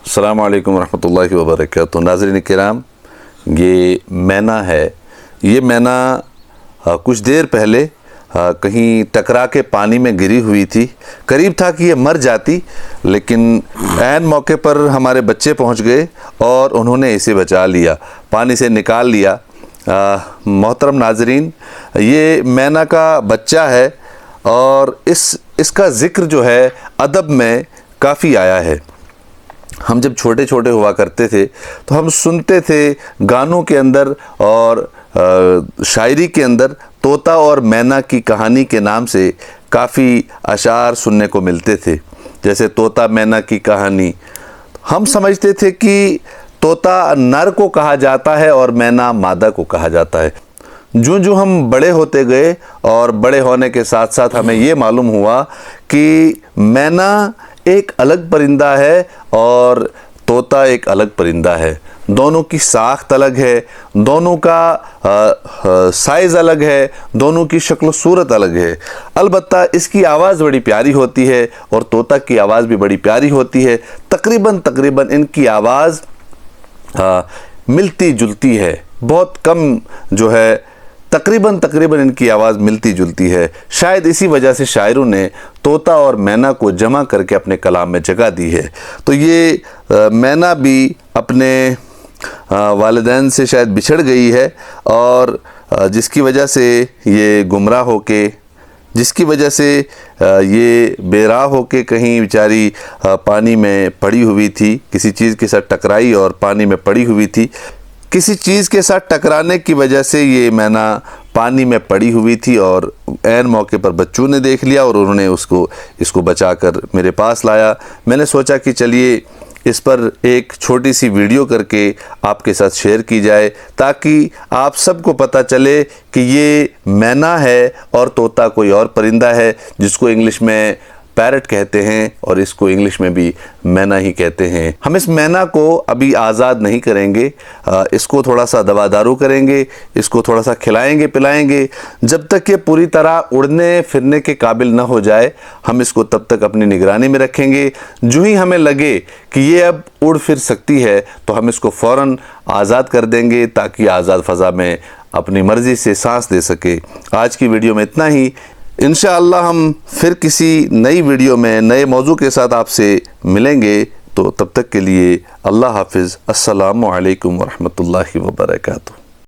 السلام علیکم ورحمۃ اللہ وبرکاتہ۔ ناظرین کرام، یہ مینا ہے۔ یہ مینا کچھ دیر پہلے کہیں ٹکرا کے پانی میں گری ہوئی تھی۔ قریب تھا کہ یہ مر جاتی، لیکن عین موقع پر ہمارے بچے پہنچ گئے اور انہوں نے اسے بچا لیا، پانی سے نکال لیا۔ محترم ناظرین، یہ مینا کا بچہ ہے اور اس کا ذکر جو ہے ادب میں کافی آیا ہے۔ ہم جب چھوٹے چھوٹے ہوا کرتے تھے تو ہم سنتے تھے گانوں کے اندر اور شاعری کے اندر طوطا اور مینا کی کہانی کے نام سے کافی اشعار سننے کو ملتے تھے، جیسے طوطا مینا کی کہانی۔ ہم سمجھتے تھے کہ طوطا نر کو کہا جاتا ہے اور مینا مادہ کو کہا جاتا ہے۔ جو ہم بڑے ہوتے گئے اور بڑے ہونے کے ساتھ ساتھ ہمیں یہ معلوم ہوا کہ مینا ایک الگ پرندہ ہے اور طوطا ایک الگ پرندہ ہے۔ دونوں کی ساخت الگ ہے، دونوں کا سائز الگ ہے، دونوں کی شکل و صورت الگ ہے۔ البتہ اس کی آواز بڑی پیاری ہوتی ہے اور طوطا کی آواز بھی بڑی پیاری ہوتی ہے۔ تقریباً ان کی آواز ملتی جلتی ہے، بہت کم جو ہے تقریباً ان کی آواز ملتی جلتی ہے۔ شاید اسی وجہ سے شاعروں نے طوطا اور مینا کو جمع کر کے اپنے کلام میں جگہ دی ہے۔ تو یہ مینا بھی اپنے والدین سے شاید بچھڑ گئی ہے اور جس کی وجہ سے یہ گمراہ ہو کے، جس کی وجہ سے یہ بے راہ ہو کے کہیں بیچاری پانی میں پڑی ہوئی تھی، کسی چیز کے ساتھ ٹکرائی اور پانی میں پڑی ہوئی تھی۔ کسی چیز کے ساتھ ٹکرانے کی وجہ سے یہ مینا پانی میں پڑی ہوئی تھی اور عین موقع پر بچوں نے دیکھ لیا اور انہوں نے اس کو بچا کر میرے پاس لایا۔ میں نے سوچا کہ چلیے اس پر ایک چھوٹی سی ویڈیو کر کے آپ کے ساتھ شیئر کی جائے، تاکہ آپ سب کو پتہ چلے کہ یہ مینا ہے اور طوطا کوئی اور پرندہ ہے، جس کو انگلش میں پیرٹ کہتے ہیں اور اس کو انگلش میں بھی مینا ہی کہتے ہیں۔ ہم اس مینا کو ابھی آزاد نہیں کریں گے، اس کو تھوڑا سا دوادارو کریں گے، اس کو تھوڑا سا کھلائیں گے پلائیں گے۔ جب تک یہ پوری طرح اڑنے پھرنے کے قابل نہ ہو جائے، ہم اس کو تب تک اپنی نگرانی میں رکھیں گے۔ جو ہی ہمیں لگے کہ یہ اب اڑ پھر سکتی ہے تو ہم اس کو فوراً آزاد کر دیں گے، تاکہ آزاد فضا میں اپنی مرضی سے سانس دے سکے۔ آج کی ویڈیو میں اتنا ہی۔ انشاءاللہ ہم پھر کسی نئی ویڈیو میں نئے موضوع کے ساتھ آپ سے ملیں گے، تو تب تک کے لیے اللہ حافظ۔ السلام علیکم ورحمۃ اللہ وبرکاتہ۔